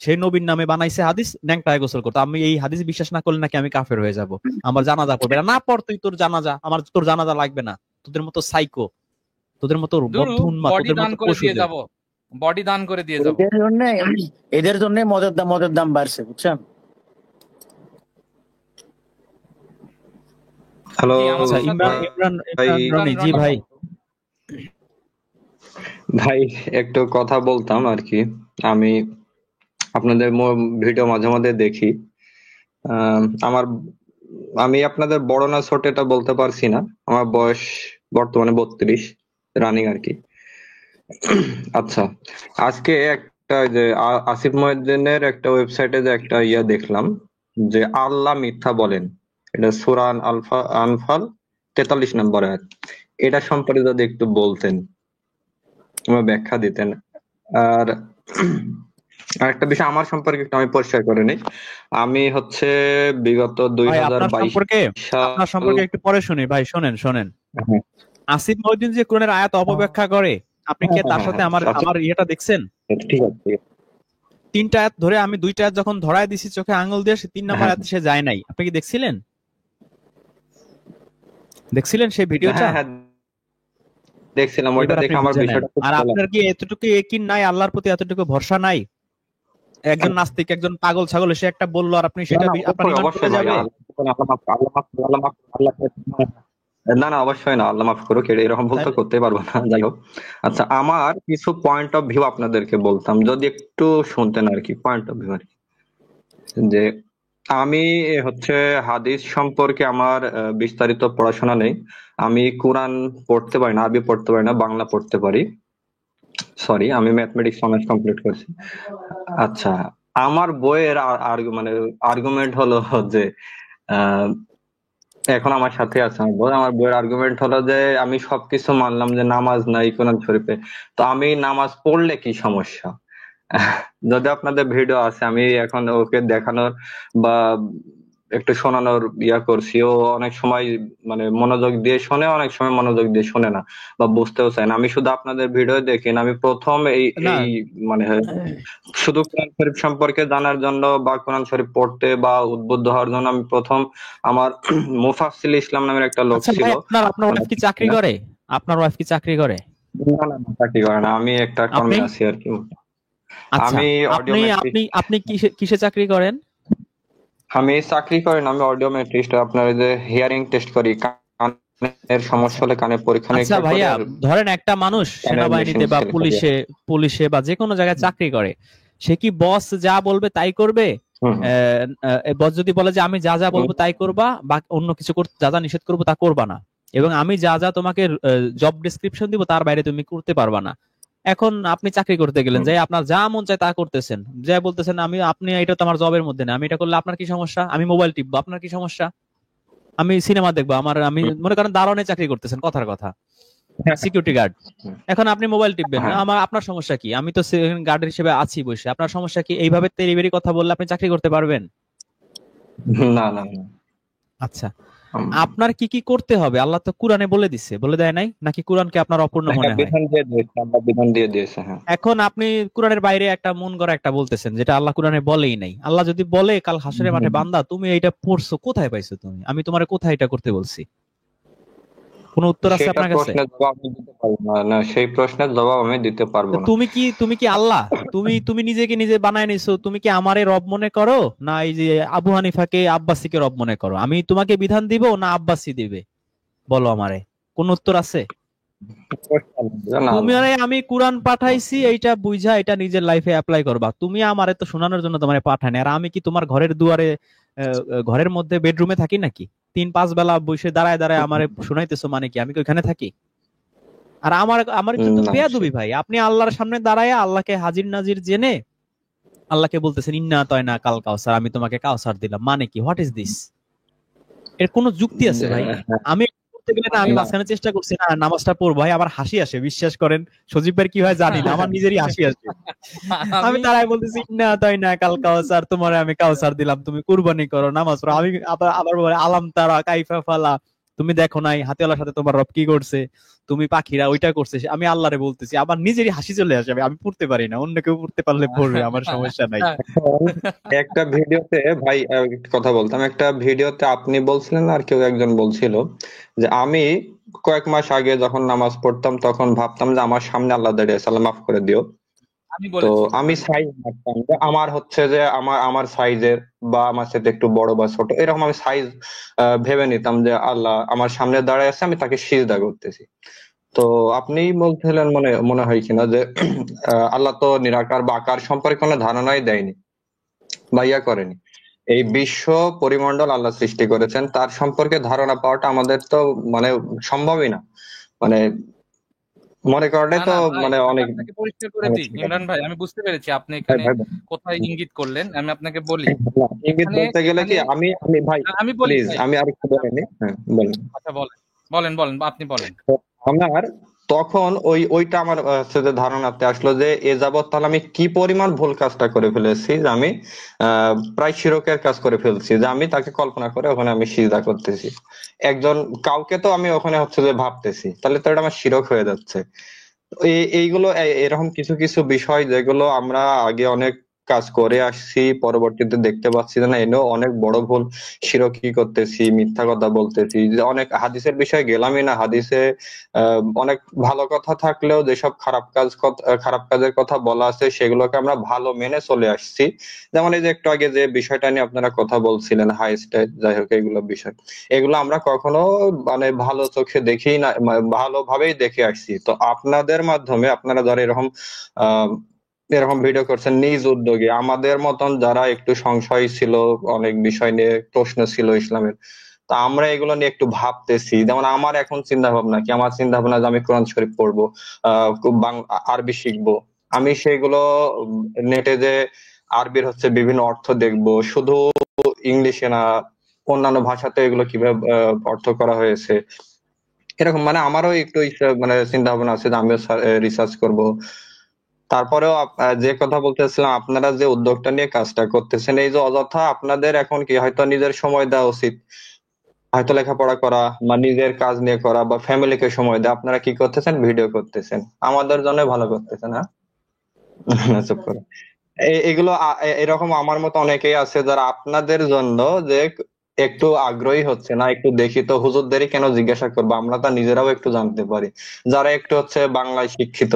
সেই নবীর নামে বানাইছে হাদিস, ন্যাংটায় গোসল করতো। আমি এই হাদিস বিশ্বাস না করলে নাকি আমি কাফের হয়ে যাব, আমার জানাজা পড়বে না। না পড় তুই, তোর জানাজা, আমার তোর জানাজা লাগবে না। তোদের মতো সাইকো, তোদের মতো বদ্ধ উন্মাদ, বডি তোদের দান মতো করে দিয়ে পশুদের। যাব, বডি দান করে দিয়ে যাব। এদের জন্য মদের দাম বাড়ছে, বুঝছেন? হ্যালো জি, আমাদের আচ্ছা, সাথে ইমরান ইমরান ভাই। ইমরান রনি, জি ভাই। ভাই একটু কথা বলতাম আর কি। আমি আপনাদের ভিডিও মাঝে মাঝে দেখি। আমার আমি আপনাদের বড় না ছোট এটা বলতে পারছি না, আমার বয়স বর্তমানে 32 রানিং আর কি। আচ্ছা, আজকে একটা ওই যে আসিফ মহিউদ্দিনের একটা ওয়েবসাইটে যে একটা ইয়া দেখলাম যে আল্লাহ মিথ্যা বলেন, এটা সূরা আনফাল 43 নম্বর আয়াত। এটা সম্পর্কে যদি একটু বলতেন, আমার ব্যাখ্যা দিতেন। আর আরেকটা বিষয় আমার সম্পর্কে একটু আমি পরিষ্কার করে নিই। আমি হচ্ছে বিগত ভাই আপনার 2022 সম্পর্কে সাল। একটু পরে শুনি ভাই, শোনেন শোনেন। হ্যাঁ, আসিফ মহিউদ্দিন যে কোরআনের আয়াত অপব্যাখ্যা করে, আপনি কি তার সাথে আমার আচ্ছা, আমার ইয়েটা দেখছেন? ঠিক আছে। 3টা আয়াত ধরে আমি 2টা আয়াত যখন ধরায় দিছি চোখে আঙুল দিয়ে, সে 3 নম্বর হ্যাঁ, আয়াতে সে যায় নাই। আপনি কি দেখছিলেন? দেখছিলেন সেই ভিডিওটা? হ্যাঁ, হ্যাঁ, দেখছিলাম। ওইটা এবার আপনি দেখে আমার বুঝে নেন। বিষয়টা খুব আর ভালো আপনার লাগছে। কি এতটুকু একিন নাই, আল্লাহর প্রতি এতটুকু ভরসা নাই? একজন নাস্তিক, একজন পাগল ছাগল এসে একটা বললো, আর আপনি না, সেটা না, আপনার ঈমান অবশ্যই পড়ে ভাই। যাবে? না, না, অবশ্যই না, আল্লাহ মাফ করুক, এরকম ভুল তো তাহলে করতেই পারবো না। যাই হোক, আচ্ছা, আমার কিছু পয়েন্ট অফ ভিউ আপনাদেরকে বলতাম, যদি একটু শুনতেন আর কি। পয়েন্ট অফ ভিউ আর কি, যে আমি হচ্ছে হাদিস সম্পর্কে আমার বিস্তারিত পড়াশোনা নেই। আমি কোরআন পড়তে পারি না, আরবি পড়তে পারি না, বাংলা পড়তে পারি। সরি, আমি ম্যাথমেটিক্স অনার্স কমপ্লিট করছি। আচ্ছা, আমার বইয়ের মানে আর্গুমেন্ট হলো যে আহ, এখন আমার সাথে আছে আমার বই। আমার বইয়ের আর্গুমেন্ট হলো যে আমি সবকিছু মানলাম যে নামাজ নাই কোরআন শরীফে, তো আমি নামাজ পড়লে কি সমস্যা? যদি আপনাদের ভিডিও আছে, আমি এখন ওকে দেখানোর বা একটু শোনানোর করছি। ও অনেক সময় মানে মনোযোগ দিয়ে শোনে, অনেক সময় মনোযোগ দিয়ে শোনে না বা বুঝতেও চায় না। আমি শুধু আপনাদের ভিডিও দেখি না, আমি প্রথম এই না এই মানে শুধু কোরআন শরীফ সম্পর্কে জানার জন্য বা কোরআন শরীফ পড়তে বা উদ্বুদ্ধ হওয়ার জন্য আমি প্রথম আমার মুফাসসিল ইসলাম নামের একটা লোক আচ্ছা ছিল। ভাই, আপনার আপনার মানে ওয়াইফ কি চাকরি করে? আপনার ওয়াইফ কি চাকরি করে? না না না, চাকরি করে না, আমি একটা আপনি? কর্মে আছি আর কি। আচ্ছা, আমি আপনি অডিওমেট্রিক। আপনি আপনি কিসে কিসে চাকরি করেন? আমি চাকরি করি না, আমি অডিওমেট্রিস্ট। আপনার ওই যে হিয়ারিং টেস্ট করি, কানের সমস্যা আচ্ছা হলে কানে পরীক্ষা আচ্ছা নিরীক্ষা করে ভাইয়া, আর ধরেন একটা মানুষ কানের মেশিন সেনাবাহিনীতে বা চালু করি। পুলিশে পুলিশে বা যে কোনো জায়গায় চাকরি করে, সে কি বস যা বলবে তাই করবে? হুম বস যদি বলে যে আমি যা যা হুম বলবো তাই করবা, বা অন্য কিছু যা যা নিষেধ করবো তা করবা না, এবং আমি যা যা তোমাকে জব ডেসক্রিপশন দিব তার বাইরে তুমি করতে পারবা না। এখন আপনি চাকরি করতে গেলেন, হুম। যে আপনার যা মন চায় তা করতেছেন, যে বলতেছেন আপনি এটা তো আমার জবের মধ্যে না, আমি এটা করলে আপনার কি সমস্যা? আমি মোবাইল টিপবো, আপনার কি সমস্যা? আমি সিনেমা দেখবো, আমি মনে করেন দারোয়ানে চাকরি করতেছেন, কথার কথা, হ্যাঁ, সিকিউরিটি গার্ড, হুম, এখন আপনি মোবাইল টিপবেন, হ্যাঁ। আপনার সমস্যা কি? আমি তো গার্ডের হিসেবে আছি বসে, আপনার সমস্যা কি? এইভাবে তেড়িবেড়ি কথা বললে আপনি চাকরি করতে পারবেন? না না না। আচ্ছা, হুম। আপনার কি কি করতে হবে আল্লাহ তো কোরআনে বলে দিচ্ছে, বলে দেয় নাই নাকি? কোরআনকে আপনার অপূর্ণ হ্যাঁ, মনে হয়? বিধান দিয়ে দিয়েছে, আল্লাহ বিধান দিয়ে দিয়েছে। হ্যাঁ, এখন আপনি কোরআনের বাইরে একটা মন গড়া একটা বলতেছেন, যেটা আল্লাহ কোরআনে বলেই নাই। আল্লাহ যদি বলে কাল হাসরের মাঠে, হুম। বান্দা তুমি এইটা পড়ছো, কোথায় পাইছো তুমি? আমি তোমার কোথায় এটা করতে বলছি? কোনো উত্তর আছে সেটা আপনার কাছে? প্রশ্নের জবাব আমি দিতে পারবো না। না, সেই প্রশ্নের জবাব আমি দিতে পারবো না। তুমি কি আল্লাহ? তুমি নিজেকে নিজে বানায় নিছো? তুমি কি আমারে রব মনে করো, না এই যে আবু হানিফাকে আব্বাসীকে রব মনে করো? আমি তোমাকে বিধান দিব না আব্বাসী দিবে? বলো আমারে, কোন উত্তর আছে? না তুমি আল্লাহ। আরে আমি কোরআন পাঠাইছি এইটা বুঝা এটা নিজের লাইফে অ্যাপ্লাই করবা। তুমি আমারে তো শোনানোর জন্য তোমারে পাঠানি। আর আমি কি তোমার ঘরের দুয়ারে, ঘরের মধ্যে বেডরুমে থাকি নাকি? 3-5 বেলা বসে দাঁড়ায় দাঁড়ায় আমারে শুনাইতেছো, মানে কি আমি কি ওখানে থাকি? আর আমার আমার কিন্তু না বেয়াদবি ভাই, আপনি আল্লাহর সামনে দাঁড়ায় আল্লাহকে হাজির নাজির জেনে আল্লাহকে বলতেছেন ইন্না আতাইনা কাল কাউসার, আমি তোমাকে কাউসার দিলাম, মানে কি? What is this? এর কোনো যুক্তি আছে ভাই? আমি করতে গেলে না, আমি মানে না। মাঝখানে চেষ্টা করছি না নামাজটা পড়বো, ভাই আমার হাসি আসে, বিশ্বাস করেন। সজীব ভাই কি হয় জানি না, আমার নিজেরই হাসি আসে। আমি আমি তারাই বলতেছি ইন্না আতাইনা কাল কাউসার, তোমারে আমি কাউসার দিলাম, তুমি কুরবানি করো, নামাজ পড়ো। আমি আবার আবার বলে আলাম তারা কাইফা ফালা, তুমি দেখো নাই হাতিওয়ালার সাথে তোমার রব কি করছে, তুমি পাখিরা ওইটা করছে। আমি আল্লাহরে বলতেছি, আমার নিজেরই হাসি চলে আসে। আমি পড়তে পারি না, অন্য কেউ পড়তে পারলে পড়বে, আমার সমস্যা নাই। একটা ভিডিওতে ভাই একটা কথা বলতাম, একটা ভিডিওতে আপনি বলছিলেন আর কেউ একজন বলছিল যে আমি কয়েক মাস আগে যখন নামাজ পড়তাম তখন ভাবতাম যে আমার সামনে আল্লাহ দাঁড়িয়ে আছে, আল্লাহ মাফ করে দিও। আমি তো বলেছি আমি সাইজ মাপতাম যে আমার হচ্ছে যে আমার আমার সাইজের বা আমার সাথে একটু বড় বা ছোট এরকম আমি সাইজ ভেবে নিতাম যে আল্লাহ আমার সামনে দাঁড়ায় আছে, আমি তাকে সিজদা করতেছি। তো আপনি বলছিলেন মনে মনে হয় কিনা যে আল্লাহ তো নিরাকার বা আকার সম্পর্কে কোনো ধারণাই দেয়নি বা করেনি। এই বিশ্ব পরিমণ্ডল আল্লাহ সৃষ্টি করেছেন, তার সম্পর্কে ধারণা পাওয়াটা আমাদের তো মানে সম্ভবই না। মানে মনে করাটাই না তো না ভাই, মানে আমি অনেক আপনাকে পরিষ্কার করে দিই সমস্যা। ইমরান ভাই, আমি বুঝতে পেরেছি আপনি ভাই এখানে ভাই কোথায় ইঙ্গিত করলেন। আমি আপনাকে বলি না, ইঙ্গিত এখানে বলতে গেলে কি এখানে আমি আমি ভাই আমি বলি প্লিজ ভাই, আমি আরেকটু বলে নিই। হ্যাঁ বলেন। আচ্ছা বলেন, বলেন বলেন আপনি বলেন। তো আমার তখন ওইটা আমার হচ্ছে যে ধারণাতে আসলো যে এ যাবৎ তাহলে আমি কি পরিমাণ ভুল কাজটা করে ফেলেছি, যে আমি প্রায় শিরকের কাজ করে ফেলছি, যে আমি তাকে কল্পনা করে ওখানে আমি সিজদা করতেছি। একজন কাউকে তো আমি ওখানে হচ্ছে যে ভাবতেছি, তাহলে তো এটা আমার শিরক হয়ে যাচ্ছে। এইগুলো এরকম কিছু কিছু বিষয় যেগুলো আমরা আগে অনেক কাজ করে আসছি, পরবর্তীতে দেখতে পাচ্ছি যে না এনেও অনেক বড় ভুল, শিরকি করতেছি, মিথ্যা কথা বলতেছি। যে অনেক হাদিসের বিষয়ে গেলামই না, হাদিসে অনেক ভালো কথা থাকলেও যেসব খারাপ কাজের কথা বলা আছে সেগুলোকে আমরা ভালো মেনে চলে আসছি। যেমন এই যে একটু আগে যে বিষয়টা নিয়ে আপনারা কথা বলছিলেন হাই স্টেট, যাই হোক এইগুলো বিষয়, এগুলো আমরা কখনো মানে ভালো চোখে দেখি না, ভালোভাবেই দেখে আসছি। তো আপনাদের মাধ্যমে আপনারা যারা এরকম আহ এরকম ভিডিও করছেন নিজ উদ্যোগে, আমাদের মতন যারা একটু সংশয় ছিল, অনেক বিষয় নিয়ে প্রশ্ন ছিল ইসলামের, তা আমরা এগুলো নিয়ে একটু ভাবতেছি। যেমন আমার এখন চিন্তা ভাবনা কি, আমার চিন্তা ভাবনা যে আমি কোরআন শরীফ পড়বো, আরবি শিখবো। আমি সেগুলো নেটে যে আরবির হচ্ছে বিভিন্ন অর্থ দেখবো, শুধু ইংলিশে না অন্যান্য ভাষাতে এগুলো কিভাবে অর্থ করা হয়েছে, এরকম মানে আমারও একটু মানে চিন্তা ভাবনা আছে যে আমিও রিসার্চ করব। তারপরেও যে কথা বলতেছিলাম, আপনারা যে উদ্যোগটা নিয়ে কাজটা করতেছেন, এই যে অযথা আপনাদের এখন কি হয়তো নিজের সময় দেওয়া উচিত, হয়তো লেখাপড়া করা বা নিজের কাজ নিয়ে করা বা ফ্যামিলিকে সময় দেওয়া, আপনারা কি করতেছেন? ভিডিও করতেছেন, আমাদের জন্য ভালো করতেছেন। হ্যাঁ, চুপ করো। এগুলো এরকম আমার মতো অনেকেই আছে যারা আপনাদের জন্য যে একটু আগ্রহী হচ্ছে না, একটু দেখি তো হুজুরদেরই কেন জিজ্ঞাসা করবো, আমরা তা নিজেরাও একটু জানতে পারি। যারা একটু হচ্ছে বাংলায় শিক্ষিত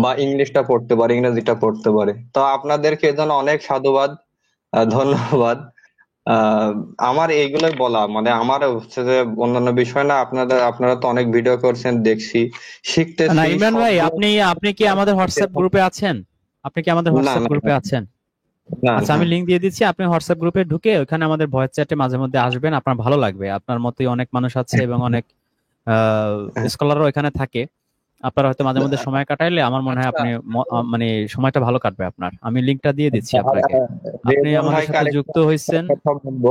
বা ইংলিশটা পড়তে পারে, ইংরেজিটা পড়তে পারে, তো আপনাদেরকে এজন্য অনেক সাধুবাদ, ধন্যবাদ। আহ আমার এইগুলোই বলা, মানে আমার হচ্ছে যে অন্যান্য বিষয় না, আপনারা তো অনেক ভিডিও করছেন, দেখছি, না শিখতেছি ইমরান ভাই, সবগুলো। আপনি আপনি কি আমাদের হোয়াটসঅ্যাপ গ্রুপে আছেন? আপনি কি আমাদের না হোয়াটসঅ্যাপ না গ্রুপে আছেন? না আচ্ছা, না আমি লিংক দিয়ে দিচ্ছি, আপনি হোয়াটসঅ্যাপ গ্রুপে ঢুকে ওখানে আমাদের ভয়েস চ্যাটে মাঝে মধ্যে আসবেন, আপনার ভালো লাগবে। আপনার মতোই অনেক মানুষ আছে এবং অনেক স্কলারও এখানে থাকে। আপনারা হয়তো মাঝে মধ্যে সময় কাটাইলে আমার মনে হয় আচ্ছা, আপনি মানে সময়টা ভালো কাটবে আপনার। আমি লিংকটা দিয়ে দিচ্ছি আর আপনাকে। আপনি রেজন আমাদের ভাইকে সাথে আরেকটা যুক্ত হয়েছেন। কথা বলবো,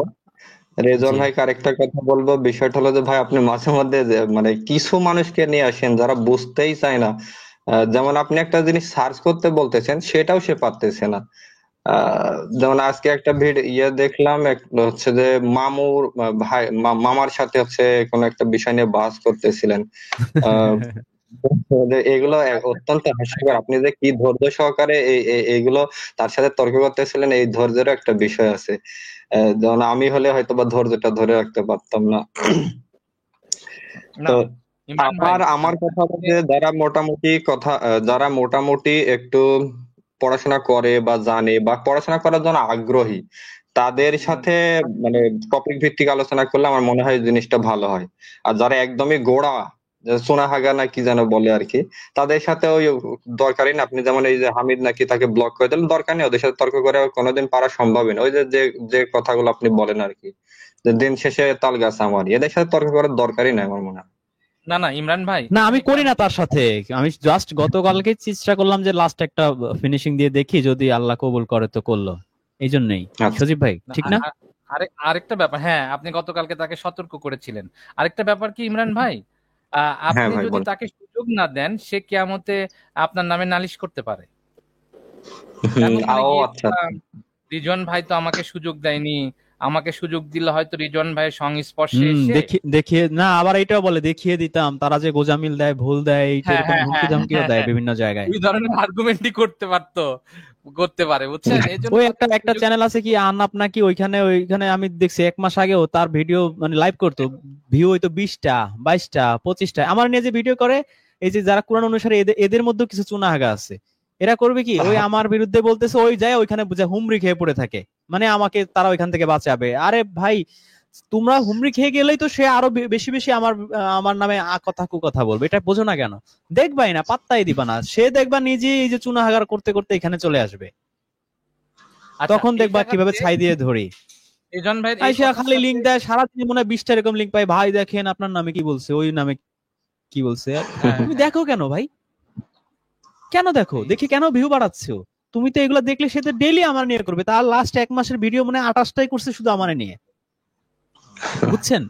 রেজন জি। ভাইকে আরেকটা কথা বলবো, বিষয়টা হলো যে ভাই আপনি মাঝে মধ্যে মানে কিছু মানুষকে নিয়ে আসেন যারা বুঝতেই চায় না। যেমন আপনি একটা জিনিস সার্চ করতে বলতেছেন, সেটাও সে পারতেছে না। যেমন আজকে একটা দেখলাম, হচ্ছে যে মামুর ভাই মামার সাথে হচ্ছে কোনো একটা বিষয় নিয়ে বাস করতেছিলেন। আহ যে এগুলো অত্যন্ত হাস্যকর। আপনি যে কি ধৈর্য সহকারে এইগুলো তার সাথে তর্ক করতেছিলেন, এই ধৈর্যেরও একটা বিষয় আছে। যেমন আমি হলে হয়তো বা ধৈর্যটা ধরে রাখতে পারতাম না। না তো ইমরান ভাই, আমার কথা হচ্ছে, যারা মোটামুটি একটু পড়াশোনা করে বা জানে বা পড়াশোনা করার জন্য আগ্রহী, তাদের সাথে মানে টপিক ভিত্তিক আলোচনা করলে আমার মনে হয় জিনিসটা ভালো হয়। আর যারা একদমই গোড়া, যে সোনাহাগা না কি যেন বলে আর কি, তাদের সাথে ওই দরকারই না। আপনি যেমন এই যে হামিদ নাকি, তাকে ব্লক করে দিলেন, দরকার নেই ওদের সাথে তর্ক করে, কোনোদিন পারা সম্ভবই না। ওই যে যে যে কথাগুলো আপনি বলেন আর কি, যে দিন শেষে তাল গাছ আমারই, এদের সাথে তর্ক করার দরকারই নাই আমার মনে হয়। না না ইমরান ভাই, না, আমি এখানে করি না কিন্তু তার সাথে। আমি জাস্ট গতকালকে চেষ্টা করলাম যে লাস্ট একটা ফিনিশিং দিয়ে দেখি, যদি আল্লাহ কবুল করে তো করলো। এই জন্যই। আচ্ছা। সজীব ভাই, না, ঠিক না? আরেকটা ব্যাপার, হ্যাঁ আপনি গতকালকে তাকে সতর্ক করেছিলেন। আরেকটা ব্যাপার কি ইমরান ভাই, হ্যাঁ আপনি ভাই যদি বলেন। তাকে সুযোগ না দেন, সে কিয়ামতে আপনার নামে নালিশ করতে পারে। আমি ওখানে ও আচ্ছা। গিয়েছিলাম, রিজন ভাই তো আমাকে সুযোগ দেয়নি, আমাকে সুযোগ দিলে হয়তো রিজন ভাইয়ের সংস্পর্শে এসে, দেখিয়ে না, আবার এটাও বলে দেখিয়ে দিতাম, তারা যে গোজামিল দেয়, ভুল দেয়, এই হ্যাঁ এরকম হ্যাঁ হুমকি হ্যাঁ ধামকিও হ্যাঁ দেয় হ্যাঁ, বিভিন্ন জায়গায়। এই ধরনের আর্গুমেন্টই করতে পারে, বুঝছেন? এই জন্য ওই তাকে একটা সুযোগ। চ্যানেল আছে কি আনাপ নাকি, ওইখানে আমি দেখছি 1 মাস আগেও তার ভিডিও মানে লাইভ করতো, ভিউ হইতো 20টা 22টা 25টা। আমার নিয়ে যে ভিডিও করে, এই যে যারা কোরআন অনুসারে, এদের মধ্যেও কিছু চুনাহাগা আছে। এরা করবে কি, ওই আমার বিরুদ্ধে বলতেছে, ওই যায় ওইখানে বুঝে হুমড়ি খেয়ে পড়ে থাকে, মানে আমাকে তারা ওইখান থেকে বাঁচাবে। আরে ভাই, তোমরা হুমড়ি খেয়ে গেলেই তো সে আরো বেশি বেশি আমার নামে কথা কুকথা বলবে, এটা বোঝো না কেন? দেখবাই না, পাত্তাই দিবা না, সে দেখবা নিজে এই যে চুনাহাগার করতে করতে এখানে চলে আসবে, আচ্ছা, তখন এই দেখবা কিভাবে জায়গাতে ছাই দিয়ে ধরি। রিজন ভাইয়ের এই আইসা কথার খালি সাথে, লিঙ্ক দেয়, সারাদিন মনে হয় 20টা এরকম লিঙ্ক পাই, ভাই দেখেন আপনার নামে কি বলছে, ওই নামে কি বলছে। হ্যাঁ তুমি হ্যাঁ, দেখো কেন ভাই? কেন দেখো? এই দেখি কেন ভিউ বাড়াচ্ছো? তুমি তো এগুলো দেখলে সে তো ডেইলি আমার নিয়ে করবে। তার লাস্ট 1 মাসের ভিডিও মনে হয় 28টাই করছে শুধু আমার নিয়ে। বুঝছেন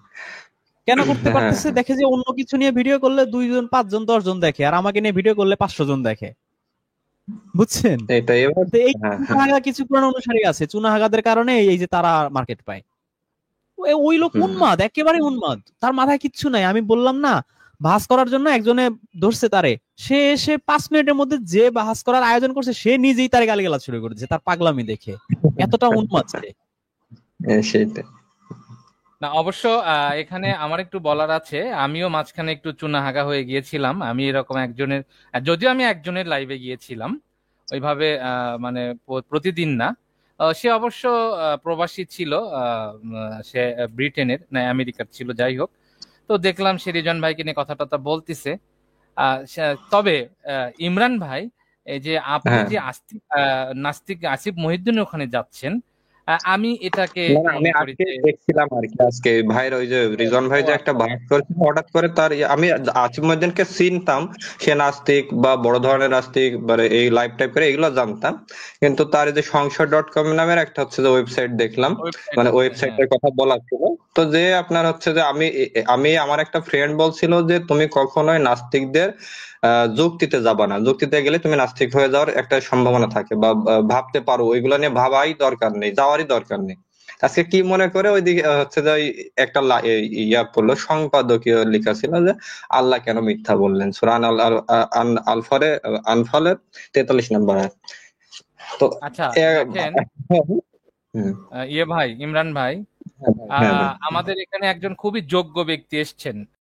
কেন করতে হ্যাঁ পারতেছে? দেখে যে অন্য কিছু নিয়ে ভিডিও করলে 2 জন 5 জন 10 জন দেখে, আর আমাকে নিয়ে ভিডিও করলে 500 জন দেখে। বুঝছেন? এটাই এবার। তো এই হ্যাঁ হ্যাঁ। চুনাহাগা কিছু পুরানো অনুসারী আছে, চুনাহাগাদের কারণে এই যে তারা মার্কেট পায়। ওই লোক হুম। উন্মাদ, একেবারে উন্মাদ, তার মাথায় কিচ্ছু নাই। আমি বললাম না, ভাস করার জন্য একজনে ধরছে তারে, সে এসে 5 মিনিটের মধ্যে যে ভাস করার আয়োজন করছে, সে নিজেই তারে গালিগালাজ শুরু করেছে তার পাগলামি দেখে। এতটা উন্মাদ সে। সেইটাই। না অবশ্য, এখানে আমার একটু বলার আছে, আমিও মাঝখানে একটু চুনাহাগা হয়ে গিয়েছিলাম। আমি এরকম একজনের, যদিও আমি একজনের লাইভে গিয়েছিলাম ওইভাবে, মানে প্রতিদিন না। সে অবশ্য প্রবাসী ছিল, সে ব্রিটেনের না আমেরিকার ছিল, যাই হোক। তো দেখলাম সে রিজন ভাইকে নিয়ে কথা টথা বলতেছে। তবে ইমরান ভাই, এই যে আপনি হ্যাঁ। যে নাস্তিক আসিফ মহিউদ্দিনের ওখানে যাচ্ছেন, আমি এটাকে না না, আমি মনে করি আজকে যে, দেখছিলাম আর কি, আজকে ভাইয়ের ওই যে ও রিজন ভাই ও যে একটা আচ্ছা, বাস করেছিল, হঠাৎ করে তার আমি আসিফ মহিউদ্দিনকে চিনতাম, সে নাস্তিক বা বড় ধরনের নাস্তিক, মানে এই লাইভ টাইপ করে এগুলো জানতাম, কিন্তু তার এই যে সংশয়.com নামের একটা হচ্ছে যে ওয়েবসাইট দেখলাম, ওয়েবসাইট মানে আছে, হ্যাঁ। ওয়েবসাইটের কথা বলা ছিল। তো যে আপনার হচ্ছে যে আমি আমার একটা ফ্রেন্ড বলছিল যে তুমি কখনোই নাস্তিকদের যুক্তিতে যাবা না, যুক্তিতে গেলে তুমি নাস্তিক হয়ে যাওয়ার একটা সম্ভাবনা থাকে, বা ভাবতে পারো, ওইগুলো নিয়ে ভাবাই দরকার নেই, যাওয়ারই দরকার নেই। আজকে কি মনে করে ওইদিকে হচ্ছে যে ওই একটা ইয়া পড়লো, সম্পাদকীয় লেখা ছিল যে আল্লাহ কেন মিথ্যা বললেন, সূরা আনফালের 43 নম্বর আয়াত। তো আচ্ছা এ- দেখেন, হুম, ইয়ে ভাই, ইমরান ভাই, হ্যাঁ ভাই। আমাদের এখানে একজন খুবই যোগ্য ব্যক্তি এসছেন।